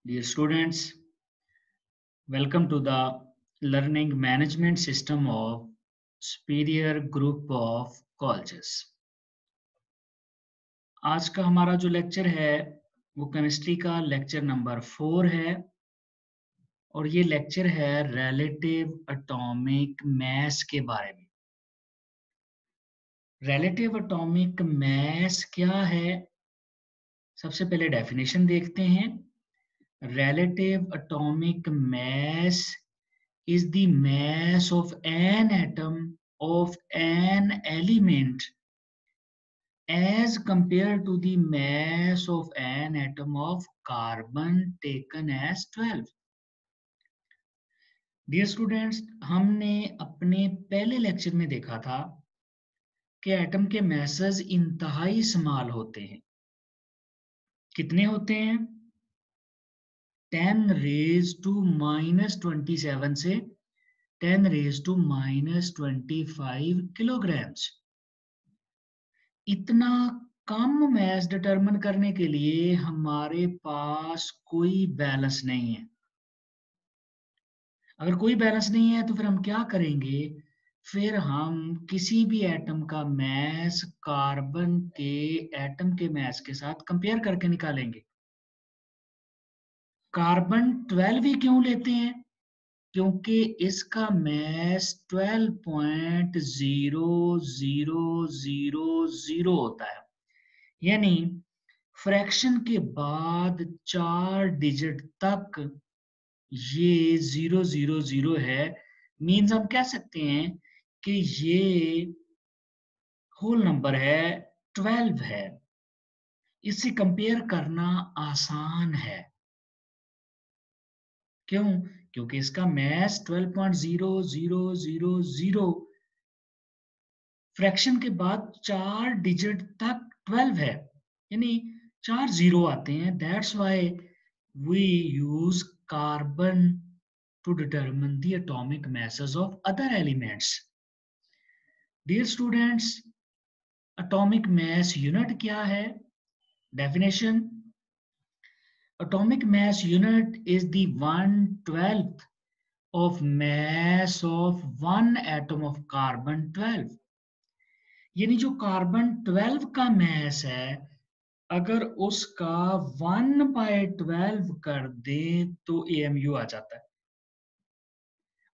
Dear students, welcome to the Learning Management System of Superior Group of Colleges. आज का हमारा जो lecture है वो केमिस्ट्री का लेक्चर नंबर 4 है और ये लेक्चर है रिलेटिव एटॉमिक मास के बारे में। रिलेटिव एटॉमिक मास क्या है? सबसे पहले डेफिनेशन देखते हैं। Relative atomic mass is the mass of an atom of an element as compared to the mass of an atom of carbon taken as 12. Dear students, हमने अपने पहले लेक्चर में देखा था कि एटम के मैसेज इंतहाई स्मॉल होते हैं। कितने होते हैं? 10 रेज टू -27 से 10 रेज टू -25 किलोग्राम्स। इतना कम मैस डिटरमिन करने के लिए हमारे पास कोई बैलेंस नहीं है। अगर कोई बैलेंस नहीं है तो फिर हम क्या करेंगे? फिर हम किसी भी एटम का मैस कार्बन के एटम के मैस के साथ कंपेयर करके निकालेंगे। कार्बन 12 ही क्यों लेते हैं? क्योंकि इसका मैस 12.0000 होता है, यानी फ्रैक्शन के बाद 4 डिजिट तक ये 000 है। मीन्स हम कह सकते हैं कि ये होल नंबर है, 12 है। इससे कंपेयर करना आसान है। क्यों? क्योंकि इसका मैस 12.0000 फ्रैक्शन के बाद 4 डिजिट तक 12 है, यानी 4 जीरो आते हैं। That's why we use carbon to determine the atomic masses of other elements. Dear students, atomic mass unit क्या है? Definition: atomic mass unit is the 1/12 of mass of one atom of carbon 12. यानी जो carbon 12 का mess है, अगर उसका 1/12 कर दें तो AMU आ जाता है।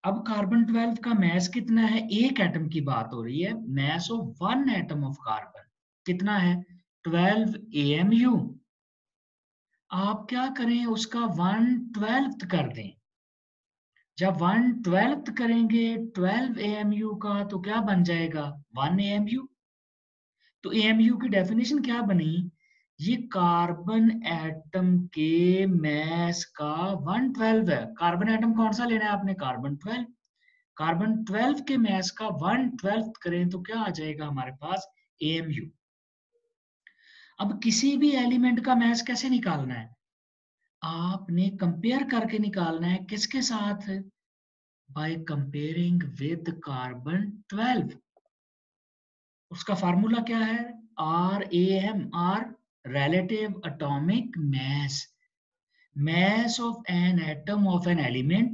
अब कार्बन 12 का मैस कितना है? एक एटम की बात हो रही है। Mass of one atom of carbon कितना है? 12 AMU। आप क्या करें? उसका 1/12 कर दें। जब 1/12 करेंगे 12 AMU का तो क्या बन जाएगा? 1 AMU। तो AMU की डेफिनेशन क्या बनी? ये कार्बन एटम के मैस का 1/12 है। कार्बन एटम कौन सा लेना है आपने? कार्बन 12। कार्बन 12 के मैस का 1/12 करें तो क्या आ जाएगा हमारे पास? AMU। अब किसी भी एलिमेंट का मैस कैसे निकालना है? आपने कंपेयर करके निकालना है। किसके साथ? By comparing with carbon 12। उसका फार्मूला क्या है? RAM, R relative atomic mass, mass of an atom of an element,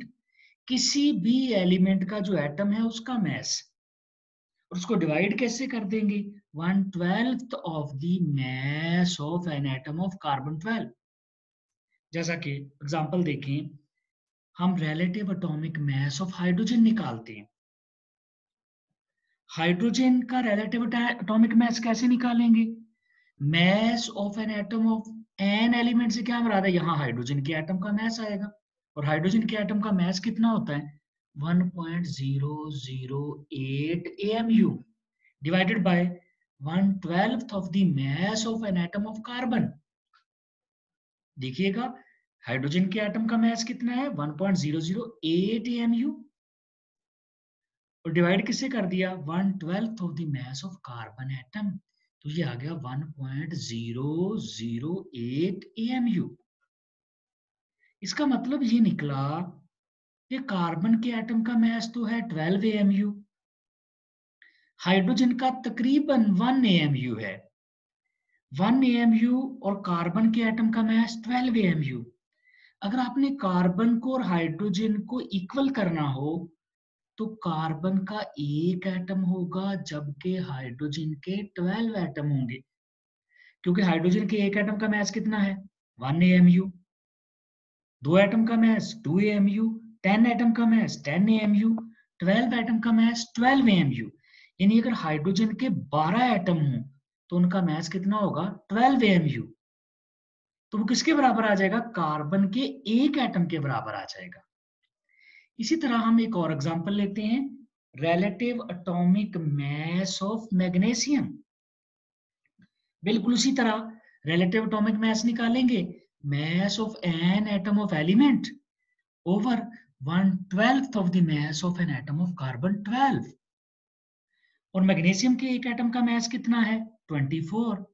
किसी भी एलिमेंट का जो एटम है उसका मैस, और उसको डिवाइड कैसे कर देंगे? 1/12 of the mass of an atom of carbon 12। जैसा कि एग्जांपल देखें, हम relative atomic mass of hydrogen निकालते हैं। हाइड्रोजन का रिलेटिव एटॉमिक मास कैसे निकालेंगे? Mass of an atom of an element से क्या मुराद है? यहाँ हाइड्रोजन के एटम का मास आएगा, और हाइड्रोजन के एटम का मास कितना होता है? 1.008 AMU divided by 1/12 of the mass of an atom of carbon। देखिएगा हाइड्रोजन के एटम का मास कितना है? 1.008 AMU, और डिवाइड किससे कर दिया? 1/12 of the mass of carbon atom, तो ये आ गया 1.008 AMU। इसका मतलब ये निकला कि कार्बन के एटम का मास तो है 12 AMU, हाइड्रोजन का तकरीबन 1 AMU है। 1 AMU और कार्बन के एटम का मास 12 AMU। अगर आपने कार्बन को और हाइड्रोजन को इक्वल करना हो तो कार्बन का एक एटम होगा जबकि हाइड्रोजन के 12 एटम होंगे, क्योंकि हाइड्रोजन के एक एटम का मास कितना है 1 AMU, 2 एटम का मास 2 AMU, 10 एटम का मास 10 AMU, 12 एटम का मास 12 AMU। यानी अगर हाइड्रोजन के 12 एटम हों तो उनका मास कितना होगा 12 AMU। तो वो किसके बराबर आ जाएगा, कार्बन के एक एटम के बराबर आ जाएगा। इसी तरह हम एक और एग्जांपल लेते हैं, relative atomic mass of magnesium. बिल्कुल उसी तरह रिलेटिव एटॉमिक मास निकालेंगे, mass of an atom of element over 1/12 of the mass of an atom of carbon 12। और मैग्नीशियम के एक एटम का मास कितना है 24।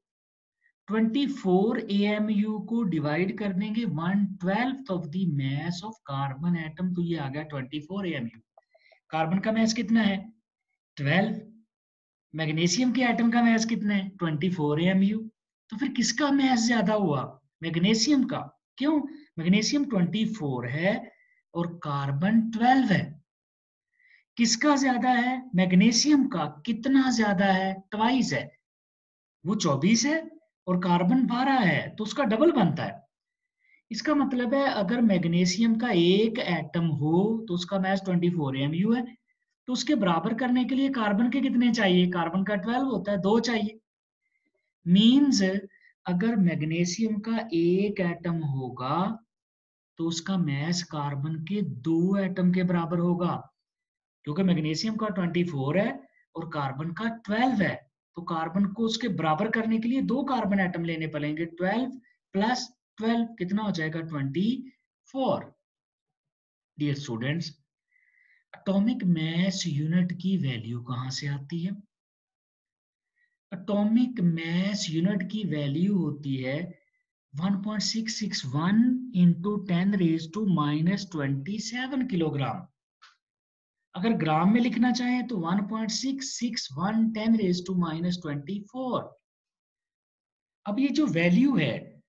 24 AMU को डिवाइड कर देंगे 1/12 of the mass of carbon atom, तो ये आ गया 24 AMU। कार्बन का मास कितना है 12, मैग्नीशियम के एटम का मास कितना है 24 AMU। तो फिर किसका मास ज्यादा हुआ, मैग्नीशियम का। क्यों, मैग्नीशियम 24 है और कार्बन 12 है। किसका ज्यादा है, मैग्नीशियम का। कितना ज्यादा है, ट्वाइस है, वो 24 है और कार्बन 12 है, तो उसका डबल बनता है। इसका मतलब है अगर मैग्नीशियम का एक एटम हो तो उसका मास 24 AMU है, तो उसके बराबर करने के लिए कार्बन के कितने चाहिए, कार्बन का 12 होता है, 2 चाहिए। मींस अगर मैग्नीशियम का एक एटम होगा तो उसका मास कार्बन के 2 एटम के बराबर होगा, क्योंकि मैग्नीशियम का 24 है और कार्बन का 12 है। तो कार्बन को उसके बराबर करने के लिए 2 कार्बन एटम लेने पड़ेंगे, 12 प्लस 12 कितना हो जाएगा 24। Dear students, atomic mass unit की वैल्यू कहां से आती है, एटॉमिक मास यूनिट की वैल्यू होती है 1.661 इंटू 10⁻⁻27 किलोग्राम। अगर ग्राम में लिखना चाहें तो 1.661 10⁻⁻24। अब ये जो वैल्यू है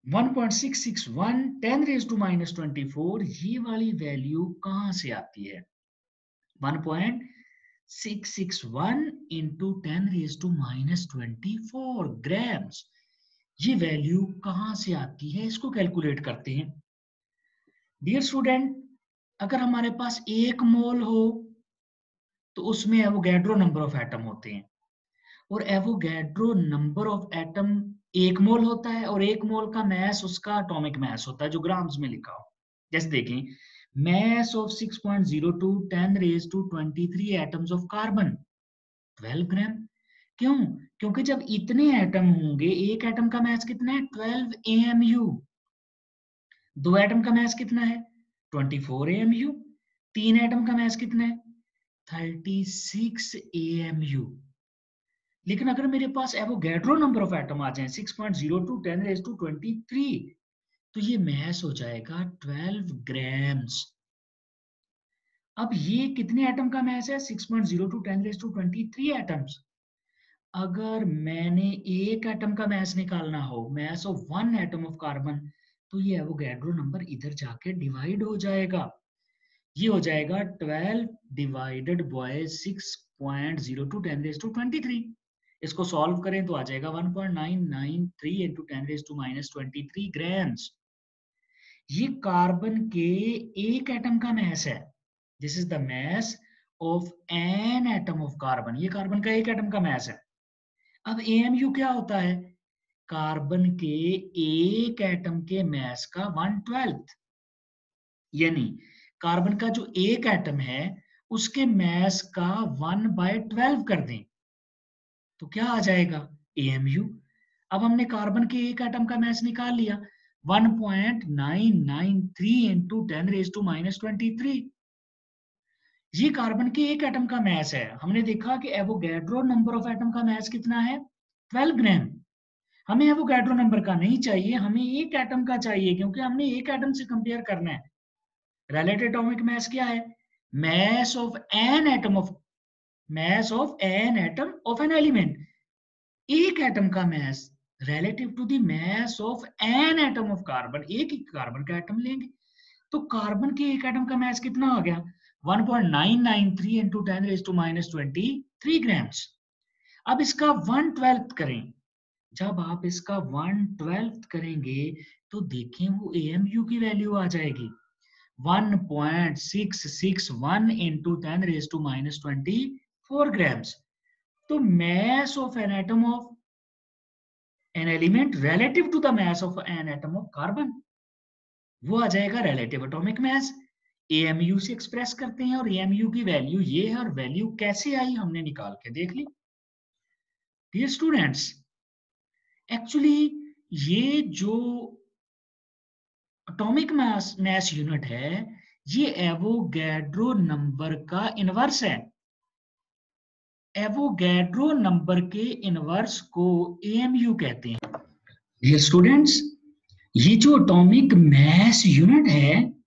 1.661 10⁻⁻24, ये वाली वैल्यू कहां से आती है, 1.661 इंटू 10⁻⁻24 ग्राम्स। ये वैल्यू कहां से आती है, इसको कैलकुलेट करते हैं। डियर स्टूडेंट, अगर हमारे पास 1 मोल हो तो उसमें एवोगैड्रो नंबर ऑफ एटम होते हैं, और एवोगैड्रो नंबर ऑफ एटम 1 मोल होता है, और 1 मोल का मास उसका एटॉमिक मास होता है जो ग्राम्स में लिखा हो। जैसे देखें, mass of 6.02 10⁻23 atoms of carbon 12 ग्राम। क्यों, क्योंकि जब इतने एटम होंगे, एक एटम का मास कितना है 12 AMU, 2 एटम का मास कितना है 24 AMU, 3 एटम का मास कितना है 36 AMU। लेकिन अगर मेरे पास एवोगैड्रो नंबर ऑफ एटम आ जाए 6.02 10⁻23, तो ये मास हो जाएगा 12 ग्राम्स। अब ये कितने एटम का मास है 6.02 10⁻23 एटम्स। अगर मैंने एक एटम का मास निकालना हो, mass of 1 atom of carbon, तो ये एवोगैड्रो नंबर इधर जाके डिवाइड हो जाएगा। ये हो जाएगा 12 डिवाइडेड बाय 6.02 10⁻23। इसको सॉल्व करें तो आ जाएगा 1.993 इंटू 10⁻⁻23 ग्राम्स। ये कार्बन के एक एटम का मास है। This is the mass of an atom of carbon, ये कार्बन का एक एटम का मास है। अब AMU क्या होता है, कार्बन के एक एटम के मास का 1/12, यानी कार्बन का जो एक एटम है उसके मास का 1/12 कर दें तो क्या आ जाएगा AMU। अब हमने कार्बन के एक एटम का मास निकाल लिया 1.993 इंटू 10⁻⁻23। ये कार्बन के एक एटम का मास है। हमने देखा कि एवोगैड्रो नंबर ऑफ एटम का मास कितना है 12 ग्राम। हमें एवोगैड्रो नंबर का नहीं चाहिए, हमें एक एटम का चाहिए, क्योंकि हमने एक एटम से कंपेयर करना है। रिलेटिव एटॉमिक मास क्या है, mass of an atom of an element. एक एटम का मास relative to the mass of an atom of carbon, एक ही कार्बन का एटम लेंगे तो कार्बन के एक एटम का मास कितना हो गया 1.993 into 10 raised to minus 23 grams. अब इसका 1/12 करें, जब आप इसका 1/12 करेंगे तो देखें वो AMU की वैल्यू आ जाएगी 1.661 into 10 raised to minus 24 grams. तो mass of an atom of an element relative to the mass of an atom of carbon, वो आ जाएगा relative atomic mass. AMU से एक्सप्रेस करते हैं और AMU की वैल्यू ये है और वैल्यू कैसे आई हमने निकाल के देख ली. डियर स्टूडेंट्स, एक्चुअली ये जो एटॉमिक मास यूनिट है ये एवोगैड्रो नंबर का इनवर्स है. एवोगैड्रो नंबर के इनवर्स को AMU कहते हैं. डियर स्टूडेंट्स, ये जो एटॉमिक मास यूनिट है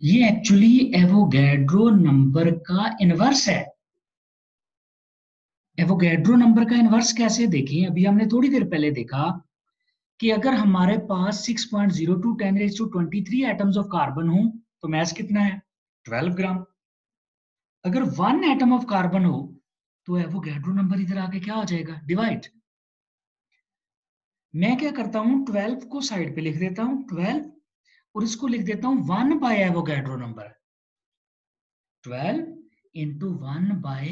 ये एक्चुअली एवोगैड्रो नंबर का इनवर्स है. एवोगैड्रो नंबर का इनवर्स कैसे देखें, अभी हमने थोड़ी देर पहले देखा कि अगर हमारे पास 6.02 10 raised to 23 atoms of carbon हो तो मास कितना है 12 ग्राम. अगर 1 एटम ऑफ कार्बन हो तो एवोगैड्रो नंबर इधर आके क्या हो जाएगा डिवाइड. मैं क्या करता हूं 12 को साइड पे लिख देता हूं 12 और इसको लिख देता हूं 1 bye Avogadro number. 12 into 1 bye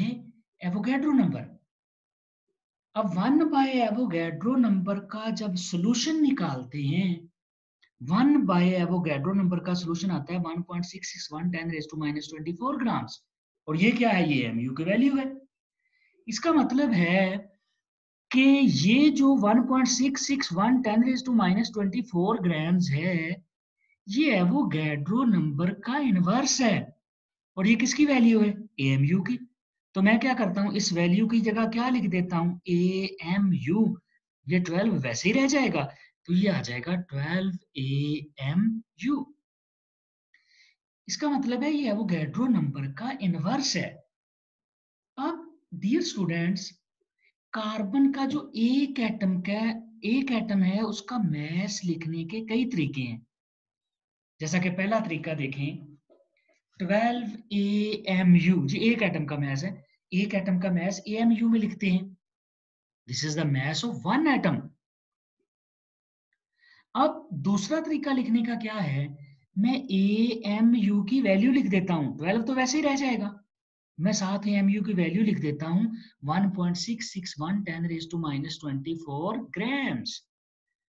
Avogadro number. अब 1 बाय एवोगैड्रो नंबर का जब सॉल्यूशन निकालते हैं 1 बाय एवोगैड्रो नंबर का सॉल्यूशन आता है 1.661 10 raised to minus 24 ग्राम्स. और ये क्या है, ये MU की वैल्यू है. इसका मतलब है कि ये जो 1.661 10 raised to minus 24 ग्राम्स है ये एवोगैड्रो नंबर का इनवर्स है और ये किसकी वैल्यू है AMU की. तो मैं क्या करता हूं इस वैल्यू की जगह क्या लिख देता हूं AMU. ये 12 वैसे ही रह जाएगा तो ये आ जाएगा 12 AMU. इसका मतलब है ये एवोगैड्रो नंबर का इनवर्स है. अब डियर स्टूडेंट्स, कार्बन का जो एक एटम है उसका मास लिखने के कई तरीके हैं. जैसा कि पहला तरीका देखें 12 AMU, जी एक एटम का मास है, एक एटम का मास AMU में लिखते हैं. This is the mass of one atom. अब दूसरा तरीका लिखने का क्या है, मैं AMU की वैल्यू लिख देता हूं. 12 तो वैसे ही रह जाएगा, मैं साथ AMU की वैल्यू लिख देता हूं 1.661 10 raised to minus 24 ग्राम्स.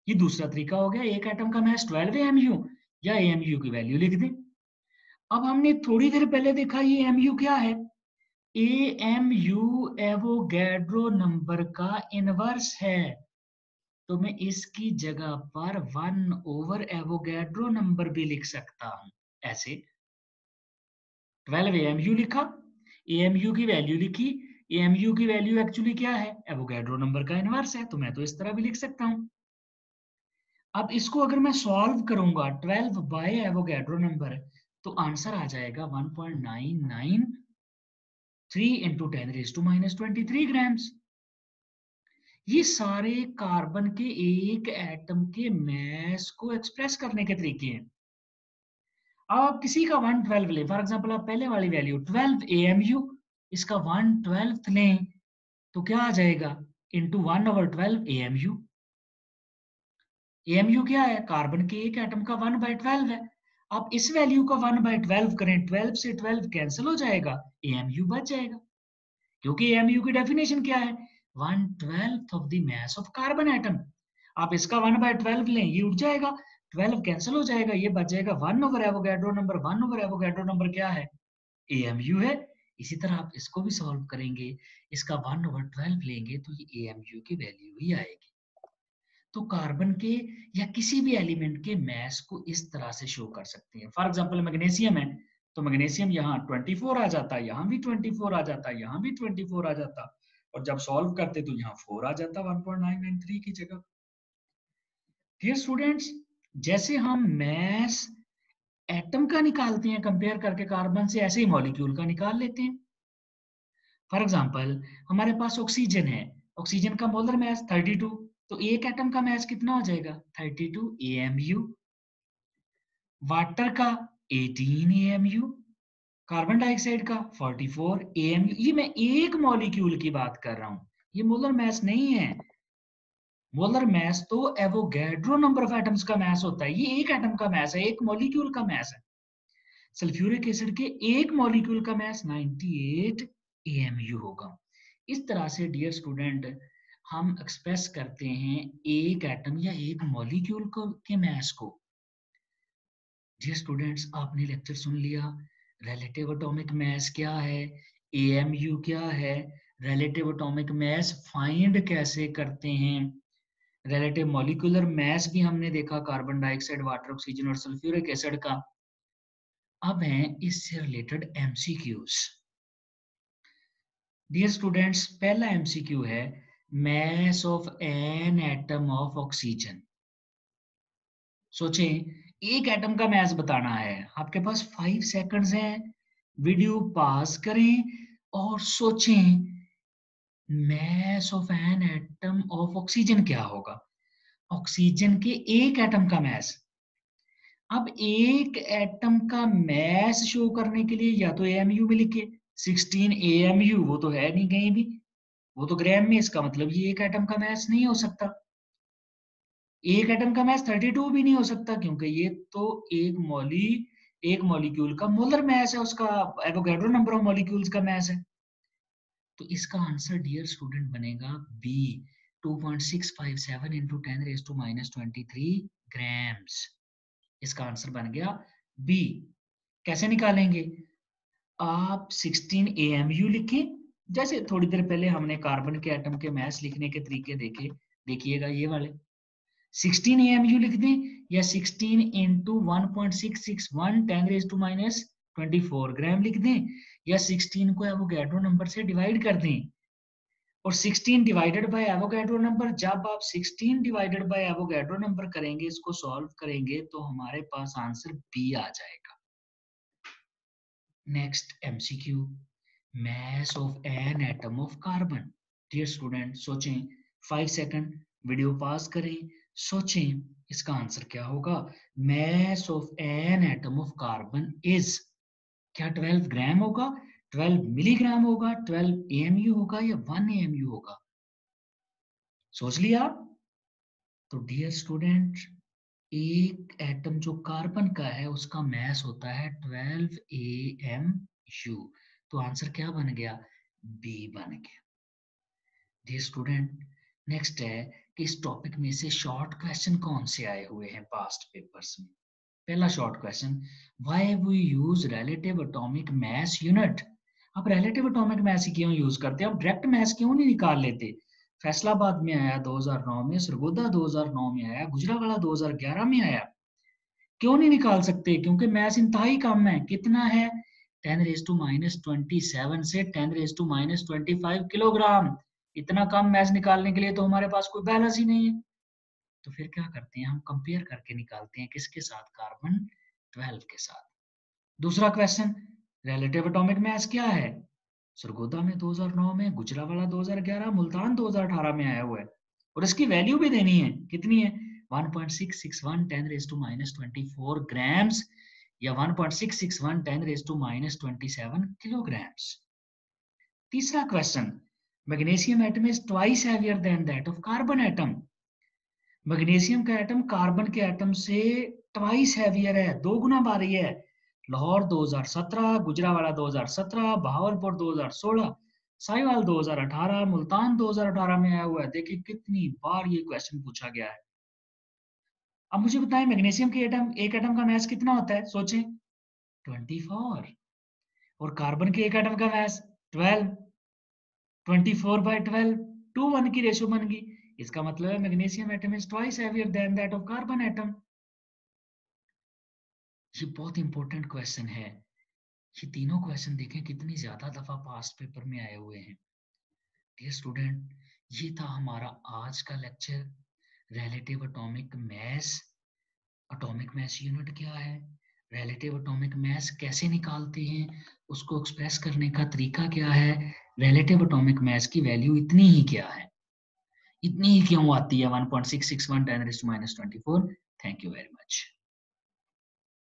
ये दूसरा तरीका हो गया. एक एटम का मास 12 AMU या AMU की वैल्यू लिख दें. अब हमने थोड़ी देर पहले देखा ये AMU क्या है, AMU एवोगैड्रो नंबर का इनवर्स है. तो मैं इसकी जगह पर 1 over एवोगैड्रो नंबर भी लिख सकता हूं. ऐसे 12 AMU लिखा, AMU की वैल्यू लिखी. AMU की वैल्यू एक्चुअली क्या है, एवोगैड्रो नंबर का इनवर्स है. तो मैं तो इस तरह भी लिख सकता हूं. अब इसको अगर मैं सॉल्व करूंगा 12 बाय एवोगैड्रो नंबर तो आंसर आ जाएगा 1.993 into 10 raised to minus 23 grams. ये सारे कार्बन के एक एटम के मास को एक्सप्रेस करने के तरीके हैं. आप किसी का 1/12 लें, फॉर एग्जांपल आप पहले वाली वैल्यू 12 AMU, इसका 1/12 लें तो क्या आ जाएगा इनटू 1 over 12 AMU. AMU क्या है, कार्बन के एक एटम का 1/12 है. आप इस वैल्यू का 1/12 करें, 12 से 12 कैंसिल हो जाएगा, AMU बच जाएगा. क्योंकि AMU की डेफिनेशन क्या है, 1/12 of the mass of carbon atom. आप इसका 1/12 लें, ये उठ जाएगा, 12 कैंसिल हो जाएगा, ये बच जाएगा 1 over Avogadro number. 1 over Avogadro number क्या है, AMU है. इसी तरह आप इसको भी सॉल्व करेंगे, इसका 1 over 12 लेंगे तो ये AMU की वैल्यू ही आएगी. तो कार्बन के या किसी भी एलिमेंट के मास को इस तरह से शो कर सकते हैं. फॉर एग्जांपल मैग्नीशियम है तो मैग्नीशियम यहाँ 24 आ जाता है, यहाँ भी 24 आ जाता है, यहाँ भी 24 आ जाता, और जब सॉल्व करते तो यहाँ 4 आ जाता 1.993 की जगह. डियर स्टूडेंट्स, जैसे हम मास एटम का निकालते हैं कंपेयर करके कार्बन से, ऐसे ही मॉलिक्यूल का निकाल लेते हैं. फॉर एग्जांपल हमारे पास ऑक्सीजन है, ऑक्सीजन का मोलर मास 32, तो एक एटम का मास कितना हो जाएगा 32 AMU, वाटर का 18 AMU, कार्बन डाइऑक्साइड का 44 AMU। ये मैं एक मॉलिक्यूल की बात कर रहा हूं, ये मोलर मास नहीं है। मोलर मास तो एवोगैड्रो नंबर ऑफ एटम्स का मास होता है, ये एक एटम का मास है, एक मॉलिक्यूल का मास है। सल्फ्यूरिक एसिड के एक मॉलिक्यूल का मास 98 AMU होगा। इस तरह से डियर स्टूडेंट हम एक्सप्रेस करते हैं एक एटम या एक मॉलिक्यूल को के मास को। डियर स्टूडेंट्स, आपने लेक्चर सुन लिया, रिलेटिव एटॉमिक मास क्या है, AMU क्या है, रिलेटिव एटॉमिक मास फाइंड कैसे करते हैं, रिलेटिव मॉलिक्यूलर मास भी हमने देखा कार्बन डाइऑक्साइड, वाटर, ऑक्सीजन और सल्फ्यूरिक एसिड का। अब हैं इससे रिलेटेड MCQs। डियर स्टूडेंट्स, पहला MCQ है mass of an atom of oxygen. सोचें एक एटम का मास बताना है, आपके पास 5 सेकंड्स हैं, वीडियो पास करें और सोचें mass of an atom of oxygen क्या होगा, ऑक्सीजन के एक एटम का मास। अब एक एटम का मास शो करने के लिए या तो AMU में लिखे, 16 AMU वो तो है नहीं कहीं भी, वो तो ग्राम में, इसका मतलब ये एक एटम का मास नहीं हो सकता। एक एटम का मास 32 भी नहीं हो सकता, क्योंकि ये तो एक मॉलिक्यूल का मोलर मास है, उसका एवोगैड्रो नंबर ऑफ मॉलिक्यूल्स का मास है। तो इसका आंसर डियर स्टूडेंट बनेगा बी, 2.657 इंटू 10⁻⁻23 ग्राम्स। इसका आंसर बन गया बी। कैसे निकालेंगे, आप 16 AMU लिखें, जैसे थोड़ी देर पहले हमने कार्बन के एटम के मास लिखने के तरीके देखे, देखिएगा ये वाले 16 AMU लिख दें या 16 इंटू 1.661 10⁻⁻24 ग्राम लिख दें, या 16 को एवोगैड्रो नंबर से डिवाइड कर दें। और 16 डिवाइडेड बाय एवोगैड्रो नंबर, जब आप 16 डिवाइडेड बाय एवोगैड्रो नंबर करेंगे, इसको सॉल्व करेंगे, तो हमारे पास आंसर बी आ जाएगा। Next MCQ, mass of an atom of carbon। Dear student सोचें, 5 सेकंड, वीडियो पास करें, सोचें इसका आंसर क्या होगा। mass of an atom of carbon is, क्या 12 ग्राम होगा, 12 मिलीग्राम होगा, 12 AMU होगा या 1 AMU होगा, सोच लिया। तो डियर स्टूडेंट, एक एटम जो कार्बन का है उसका मास होता है 12 AMU, तो आंसर क्या बन गया, बी बन गया। डियर स्टूडेंट, नेक्स्ट है कि इस टॉपिक में से शॉर्ट क्वेश्चन कौन से आए हुए हैं पास्ट पेपर्स में। पहला short question, why we use relative atomic mass unit. आप रिलेटिव एटॉमिक मास क्यों यूज करते हैं, आप डायरेक्ट मास क्यों नहीं निकाल लेते। फैसलाबाद में आया 2009 में, सरगोदा 2009 में आया, गुजरावाला 2011 में आया, क्यों नहीं निकाल सकते, क्योंकि मास इंतहाई कम है। कितना है, 10⁻⁻27 से 10⁻⁻25 किलोग्राम। इतना कम मास निकालने के लिए तो हमारे पास कोई बैलेंस ही नहीं है। तो फिर क्या करते हैं, हम कंपेयर करके निकालते हैं, किसके साथ, कार्बन 12 के साथ। दूसरा क्वेश्चन, रिलेटिव एटॉमिक मास क्या है, सरगोदा में 2009 में, गुजरावाला 2011, मुल्तान 2018 में आया हुआ है, और इसकी वैल्यू भी देनी है, कितनी है, 1.661 10⁻⁻24 ग्राम्स या 1.661 10⁻⁻27 किलोग्राम्स। तीसरा question, magnesium atom is twice heavier than that of carbon atom. Magnesium का एटम कार्बन के एटम से ट्वाइस हैवियर है, 2 गुना भारी है। लाहौर 2017, गुजरावाला 2017, बहावलपुर 2016, साहिवाल 2018, मुल्तान 2018 में आया हुआ है। देखिए कितनी बार ये क्वेश्चन पूछा गया है। अब मुझे बताएं मैग्नीशियम के एटम, एक एटम का मास कितना होता है, सोचें 24, और कार्बन के एक एटम का मास 12, 24/12 2:1 की रेशियो बन गई। इसका मतलब है magnesium atom is twice heavier than that of carbon atom. ये बहुत इंपॉर्टेंट क्वेश्चन है। ये तीनों क्वेश्चन देखें कितनी ज्यादा दफा पास्ट पेपर में आए हुए हैं। डियर स्टूडेंट, ये था हमारा आज का लेक्चर, रिलेटिव एटॉमिक मास, एटॉमिक मास यूनिट क्या है, रिलेटिव एटॉमिक मास कैसे निकालते हैं, उसको एक्सप्रेस करने का तरीका क्या है, रिलेटिव एटॉमिक मास की वैल्यू इतनी ही क्या है। इतनी ही क्यों आती है 1.661 10⁻²4? Thank you very much.